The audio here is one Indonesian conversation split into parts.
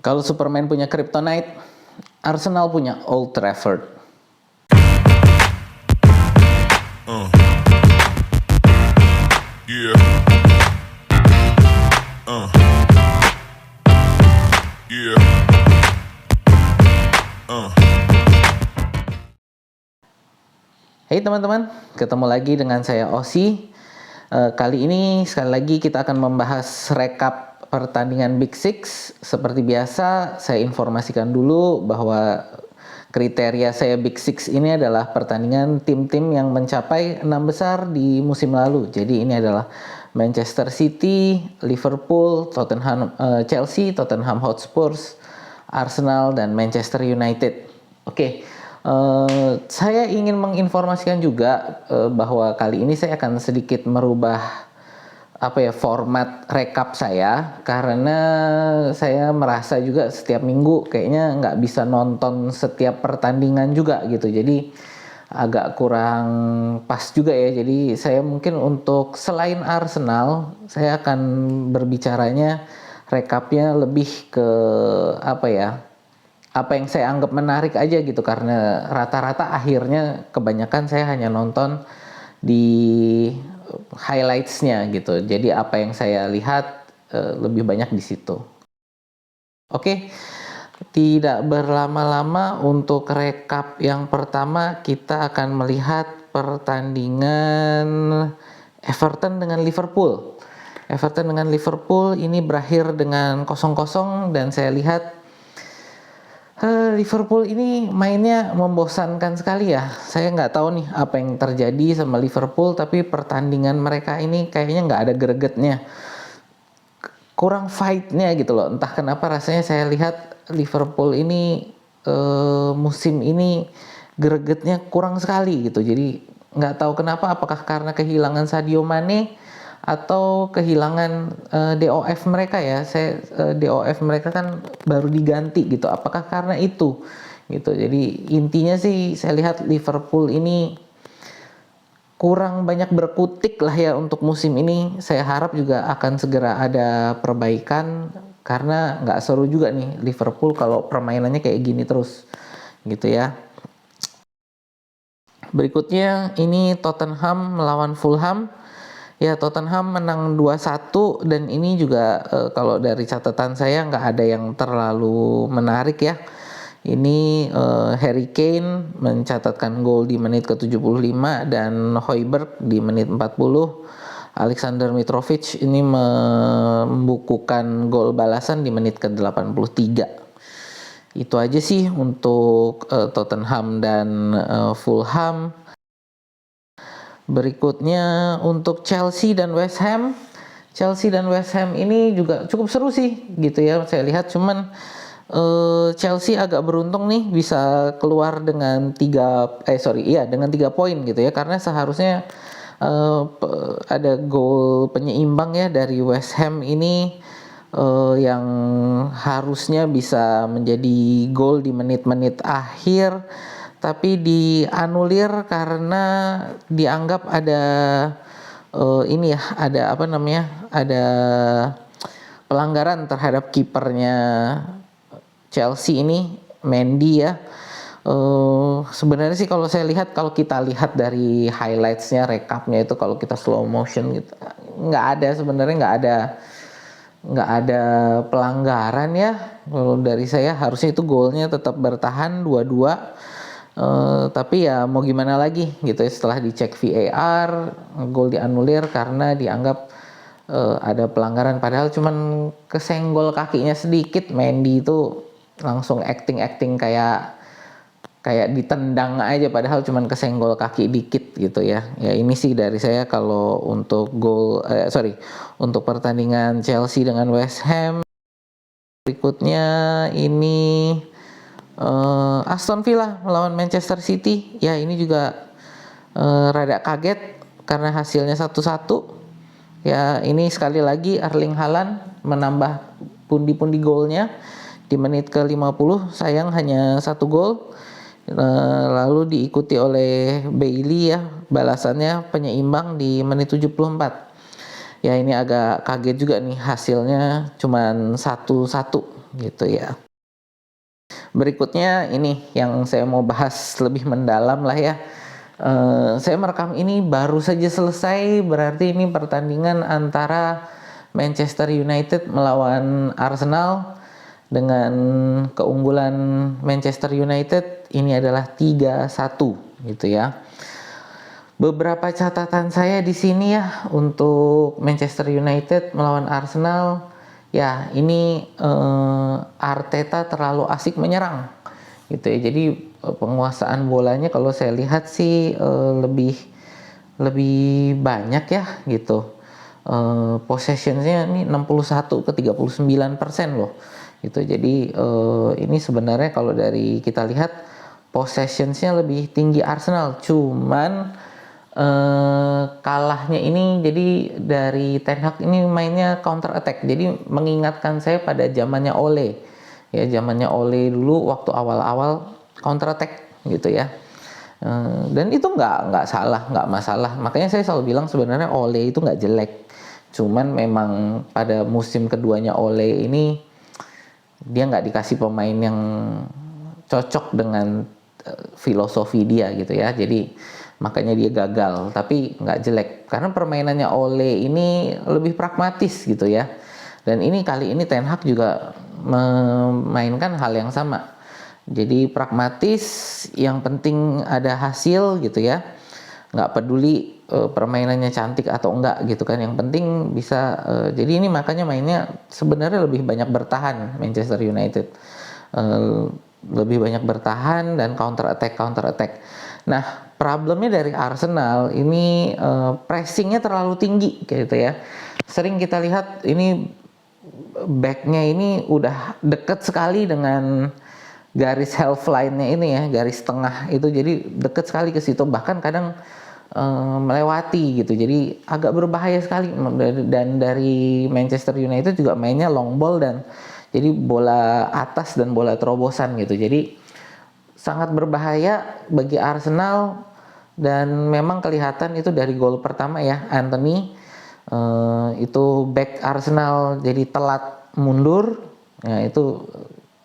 Kalau Superman punya Kryptonite, Arsenal punya Old Trafford. Yeah. Yeah. Hey teman-teman, ketemu lagi dengan saya Osi. Kali ini sekali lagi kita akan membahas rekap pertandingan Big Six. Seperti biasa, saya informasikan dulu bahwa kriteria saya Big Six ini adalah pertandingan tim-tim yang mencapai 6 besar di musim lalu. Jadi ini adalah Manchester City, Liverpool, Chelsea, Tottenham Hotspur, Arsenal, dan Manchester United. Oke. Saya ingin menginformasikan juga bahwa kali ini saya akan sedikit merubah format rekap saya, karena saya merasa juga setiap minggu kayaknya nggak bisa nonton setiap pertandingan juga gitu, jadi agak kurang pas juga ya. Jadi saya mungkin untuk selain Arsenal, saya akan berbicaranya rekapnya lebih ke apa yang saya anggap menarik aja gitu, karena rata-rata akhirnya kebanyakan saya hanya nonton di highlights-nya gitu. Jadi apa yang saya lihat lebih banyak di situ. Oke, tidak berlama-lama untuk rekap yang pertama kita akan melihat pertandingan Everton dengan Liverpool. Everton dengan Liverpool ini berakhir dengan 0-0 dan saya lihat Liverpool ini mainnya membosankan sekali ya. Saya nggak tahu nih apa yang terjadi sama Liverpool, tapi pertandingan mereka ini kayaknya nggak ada gregetnya, kurang fight-nya gitu loh. Entah kenapa rasanya saya lihat Liverpool ini musim ini gregetnya kurang sekali gitu. Jadi nggak tahu kenapa, apakah karena kehilangan Sadio Mane atau kehilangan DOF mereka ya. DOF mereka kan baru diganti gitu, apakah karena itu gitu. Jadi intinya sih saya lihat Liverpool ini kurang banyak berkutik lah ya untuk musim ini. Saya harap juga akan segera ada perbaikan, karena nggak seru juga nih Liverpool kalau permainannya kayak gini terus gitu ya. Berikutnya ini Tottenham melawan Fulham. Ya, Tottenham menang 2-1 dan ini juga kalau dari catatan saya nggak ada yang terlalu menarik ya. Ini Harry Kane mencatatkan gol di menit ke-75 dan Højbjerg di menit 40. Alexander Mitrovic ini membukukan gol balasan di menit ke-83. Itu aja sih untuk Tottenham dan Fulham. Berikutnya untuk Chelsea dan West Ham. Chelsea dan West Ham ini juga cukup seru sih gitu ya saya lihat, cuman Chelsea agak beruntung nih bisa keluar dengan 3 poin gitu ya, karena seharusnya ada gol penyeimbang ya dari West Ham ini yang harusnya bisa menjadi gol di menit-menit akhir, tapi dianulir karena dianggap ada ada pelanggaran terhadap kipernya Chelsea ini, Mendy ya. Sebenarnya sih kalau saya lihat, kalau kita lihat dari highlights-nya, rekapnya itu, kalau kita slow motion gitu, sebenarnya nggak ada pelanggaran ya. Kalau dari saya harusnya itu golnya tetap bertahan 2-2. Tapi ya mau gimana lagi gitu ya, setelah dicek VAR gol dianulir karena dianggap ada pelanggaran, padahal cuman kesenggol kakinya sedikit. Mendy itu langsung acting kayak ditendang aja, padahal cuman kesenggol kaki dikit gitu ya. Ya ini sih dari saya kalau untuk untuk pertandingan Chelsea dengan West Ham. Berikutnya ini Aston Villa melawan Manchester City. Ya ini juga rada kaget karena hasilnya 1-1. Ya ini sekali lagi Erling Haaland menambah pundi-pundi golnya di menit ke-50. Sayang hanya 1 gol. Lalu diikuti oleh Bailey ya, balasannya penyeimbang di menit 74. Ya ini agak kaget juga nih hasilnya cuman 1-1 gitu ya. Berikutnya ini yang saya mau bahas lebih mendalam lah ya. Saya merekam ini baru saja selesai, berarti ini pertandingan antara Manchester United melawan Arsenal dengan keunggulan Manchester United ini adalah 3-1 gitu ya. Beberapa catatan saya di sini ya untuk Manchester United melawan Arsenal. Ya, ini Arteta terlalu asik menyerang gitu ya. Jadi penguasaan bolanya kalau saya lihat sih lebih banyak ya gitu. Possessionnya ini 61 ke 39% loh gitu. Jadi ini sebenarnya kalau dari kita lihat possessionsnya lebih tinggi Arsenal, cuman kalahnya ini jadi dari Ten Hag ini mainnya counter attack, jadi mengingatkan saya pada zamannya Ole ya, zamannya Ole dulu waktu awal-awal counter attack gitu ya. Dan itu nggak salah, nggak masalah, makanya saya selalu bilang sebenarnya Ole itu nggak jelek, cuman memang pada musim keduanya Ole ini dia nggak dikasih pemain yang cocok dengan filosofi dia gitu ya, jadi makanya dia gagal. Tapi nggak jelek karena permainannya Ole ini lebih pragmatis gitu ya. Dan ini kali ini Ten Hag juga memainkan hal yang sama. Jadi pragmatis, yang penting ada hasil gitu ya. Nggak peduli permainannya cantik atau enggak gitu kan. Yang penting bisa. Jadi ini makanya mainnya sebenarnya lebih banyak bertahan Manchester United. Lebih banyak bertahan dan counter attack. Nah, problemnya dari Arsenal ini pressingnya terlalu tinggi gitu ya. Sering kita lihat ini backnya ini udah deket sekali dengan garis half line-nya ini ya, garis tengah itu, jadi deket sekali ke situ, bahkan kadang melewati gitu. Jadi agak berbahaya sekali. Dan dari Manchester United juga mainnya long ball, dan jadi bola atas dan bola terobosan gitu. Jadi sangat berbahaya bagi Arsenal. Dan memang kelihatan itu dari gol pertama ya, Anthony itu back Arsenal jadi telat mundur. Nah, itu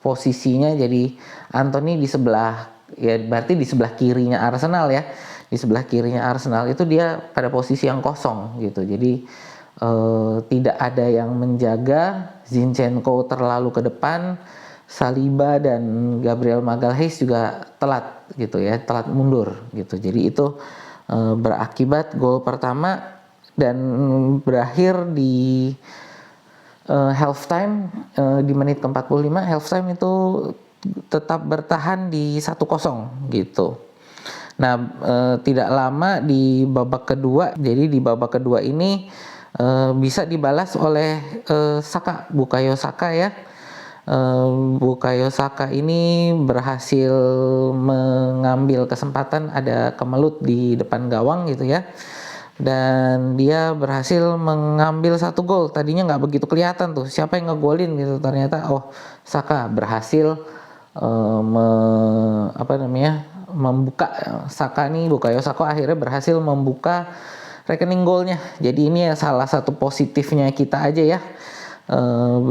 posisinya jadi Anthony di sebelah, ya berarti di sebelah kirinya Arsenal ya. Di sebelah kirinya Arsenal itu dia pada posisi yang kosong gitu. Jadi tidak ada yang menjaga. Zinchenko terlalu ke depan, Saliba dan Gabriel Magalhaes juga telat gitu ya, telat mundur gitu. Jadi itu berakibat gol pertama dan berakhir di halftime di menit ke-45. Halftime itu tetap bertahan di 1-0 gitu. Nah, tidak lama di babak kedua. Jadi di babak kedua ini bisa dibalas oleh Bukayo Saka ya. Bukayo Saka ini berhasil mengambil kesempatan, ada kemelut di depan gawang gitu ya, dan dia berhasil mengambil 1 gol. Tadinya nggak begitu kelihatan tuh siapa yang ngegolin gitu, ternyata Saka berhasil membuka. Bukayo Saka akhirnya berhasil membuka rekening golnya. Jadi ini ya salah satu positifnya kita aja ya.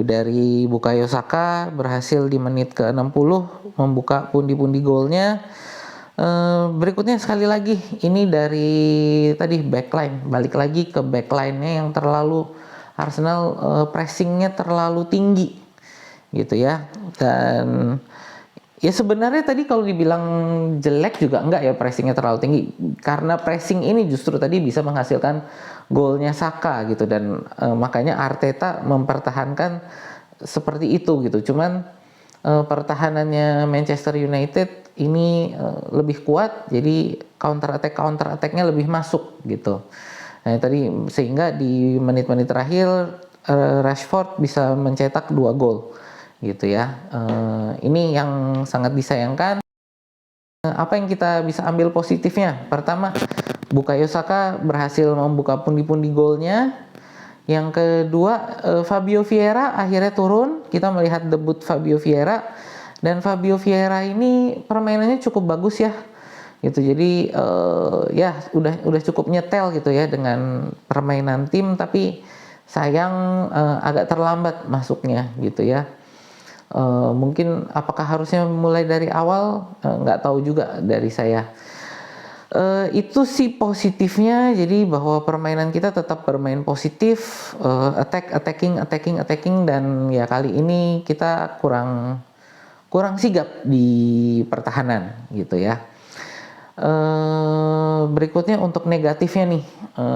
Dari Bukayo Saka berhasil di menit ke-60 membuka pundi-pundi golnya. Berikutnya sekali lagi ini dari tadi backline, balik lagi ke backline-nya yang terlalu Arsenal pressingnya terlalu tinggi gitu ya. Dan ya sebenarnya tadi kalau dibilang jelek juga enggak ya pressingnya terlalu tinggi, karena pressing ini justru tadi bisa menghasilkan golnya Saka gitu. Dan makanya Arteta mempertahankan seperti itu gitu. Cuman pertahanannya Manchester United ini lebih kuat, jadi counter attack-nya lebih masuk gitu. Nah tadi sehingga di menit-menit terakhir Rashford bisa mencetak 2 gol gitu ya. Ini yang sangat disayangkan. Apa yang kita bisa ambil positifnya? Pertama, Bukayo Saka berhasil membuka pundi-pundi golnya. Yang kedua, Fabio Vieira akhirnya turun. Kita melihat debut Fabio Vieira, dan Fabio Vieira ini permainannya cukup bagus ya gitu. Jadi ya udah cukup nyetel gitu ya dengan permainan tim, tapi sayang agak terlambat masuknya gitu ya. Mungkin apakah harusnya mulai dari awal? Nggak tahu juga dari saya. Itu sih positifnya, jadi bahwa permainan kita tetap bermain positif, attacking, dan ya kali ini kita kurang sigap di pertahanan gitu ya. Berikutnya untuk negatifnya nih,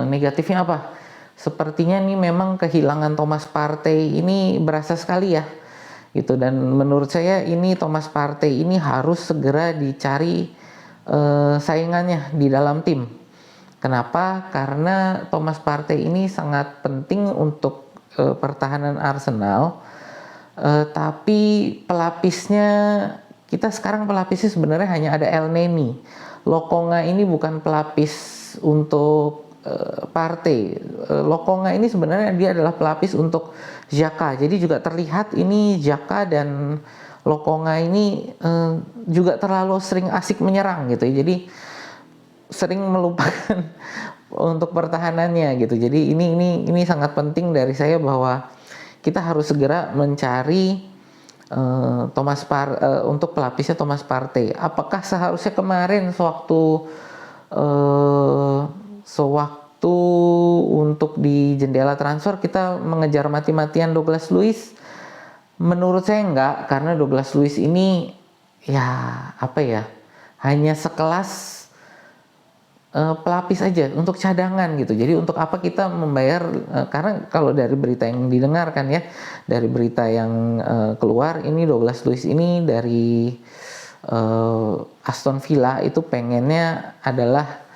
negatifnya apa? Sepertinya nih memang kehilangan Thomas Partey ini berasa sekali ya, gitu. Dan menurut saya ini Thomas Partey ini harus segera dicari saingannya di dalam tim. Kenapa? Karena Thomas Partey ini sangat penting untuk pertahanan Arsenal. Tapi pelapisnya kita sekarang pelapisnya sebenarnya hanya ada Elneny. Lokonga ini bukan pelapis untuk Partey. Lokonga ini sebenarnya dia adalah pelapis untuk Xhaka. Jadi juga terlihat ini Xhaka dan Lokonga ini juga terlalu sering asik menyerang gitu ya. Jadi sering melupakan untuk pertahanannya gitu. Jadi ini sangat penting dari saya bahwa kita harus segera mencari untuk pelapisnya Thomas Partey. Apakah seharusnya kemarin sewaktu untuk di jendela transfer kita mengejar mati-matian Douglas Luiz? Menurut saya enggak, karena Douglas Luiz ini ya apa ya, hanya sekelas pelapis aja untuk cadangan gitu. Jadi untuk apa kita membayar, karena kalau dari berita yang didengarkan ya, dari berita yang keluar ini Douglas Luiz ini dari Aston Villa itu pengennya adalah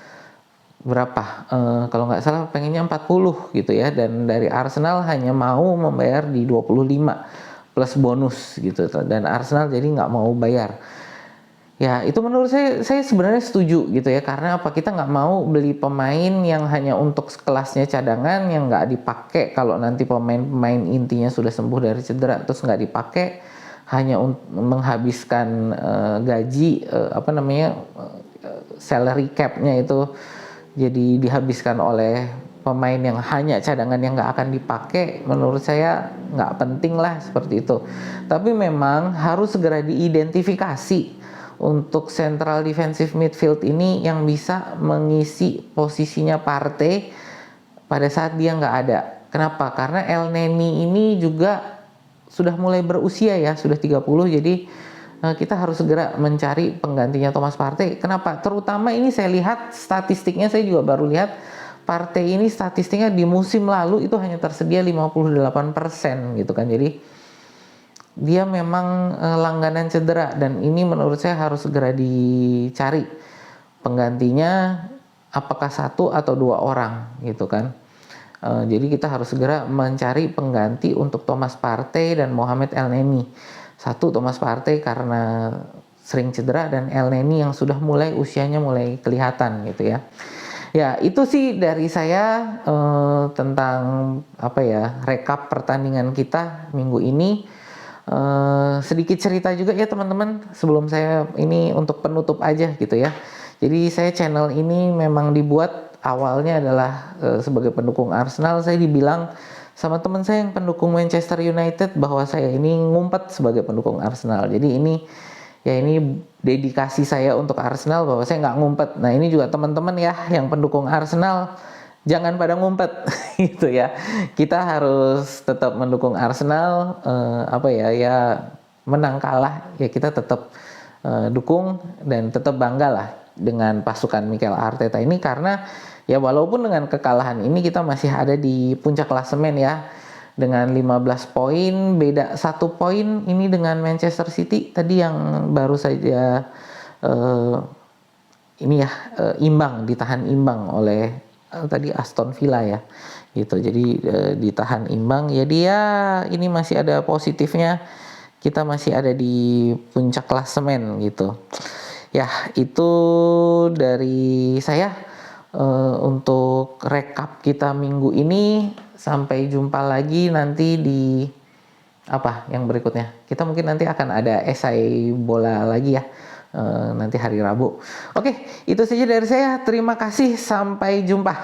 berapa, kalau nggak salah pengennya 40 gitu ya, dan dari Arsenal hanya mau membayar di 25 plus bonus gitu, dan Arsenal jadi nggak mau bayar. Ya itu menurut saya sebenarnya setuju gitu ya, karena apa, kita nggak mau beli pemain yang hanya untuk kelasnya cadangan yang nggak dipakai kalau nanti pemain intinya sudah sembuh dari cedera terus nggak dipakai, hanya menghabiskan gaji salary capnya itu jadi dihabiskan oleh pemain yang hanya cadangan yang nggak akan dipakai. Menurut saya nggak penting lah seperti itu. Tapi memang harus segera diidentifikasi untuk central defensive midfield ini yang bisa mengisi posisinya Partey pada saat dia nggak ada. Kenapa? Karena Elneny ini juga sudah mulai berusia ya, sudah 30, jadi kita harus segera mencari penggantinya Thomas Partey. Kenapa? Terutama ini saya lihat statistiknya, saya juga baru lihat Partey ini statistiknya di musim lalu itu hanya tersedia 58% gitu kan. Jadi dia memang langganan cedera, dan ini menurut saya harus segera dicari penggantinya, apakah 1 atau 2 orang gitu kan. Jadi kita harus segera mencari pengganti untuk Thomas Partey dan Mohamed Elneny. 1 Thomas Partey karena sering cedera, dan Elneny yang sudah mulai usianya mulai kelihatan gitu ya. Ya itu sih dari saya tentang rekap pertandingan kita minggu ini. Sedikit cerita juga ya teman-teman, sebelum saya ini untuk penutup aja gitu ya. Jadi saya channel ini memang dibuat awalnya adalah sebagai pendukung Arsenal. Saya dibilang sama teman saya yang pendukung Manchester United bahwa saya ini ngumpet sebagai pendukung Arsenal. Jadi ini dedikasi saya untuk Arsenal, bahwa saya nggak ngumpet. Nah ini juga teman-teman ya yang pendukung Arsenal, jangan pada ngumpet gitu ya. Kita harus tetap mendukung Arsenal, menang kalah ya kita tetap dukung dan tetap bangga lah dengan pasukan Mikel Arteta ini, karena ya walaupun dengan kekalahan ini kita masih ada di puncak klasemen ya, dengan 15 poin, beda 1 poin ini dengan Manchester City tadi yang baru saja ditahan imbang oleh tadi Aston Villa ya gitu. Jadi ditahan imbang, jadi ya ini masih ada positifnya, kita masih ada di puncak klasemen gitu ya. Itu dari saya untuk rekap kita minggu ini. Sampai jumpa lagi nanti di yang berikutnya. Kita mungkin nanti akan ada esai bola lagi ya, nanti hari Rabu. Oke, itu saja dari saya. Terima kasih, sampai jumpa.